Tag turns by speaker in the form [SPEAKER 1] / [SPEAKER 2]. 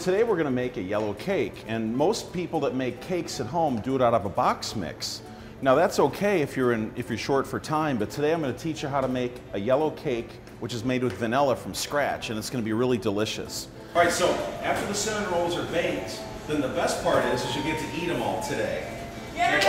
[SPEAKER 1] today we're going to make a yellow cake, and most people that make cakes at home do it out of a box mix. Now that's okay if you're short for time, but today I'm going to teach you how to make a yellow cake which is made with vanilla from scratch, and it's going to be really delicious. All right, so after the cinnamon rolls are baked, then the best part is you get to eat them all today.
[SPEAKER 2] Yay!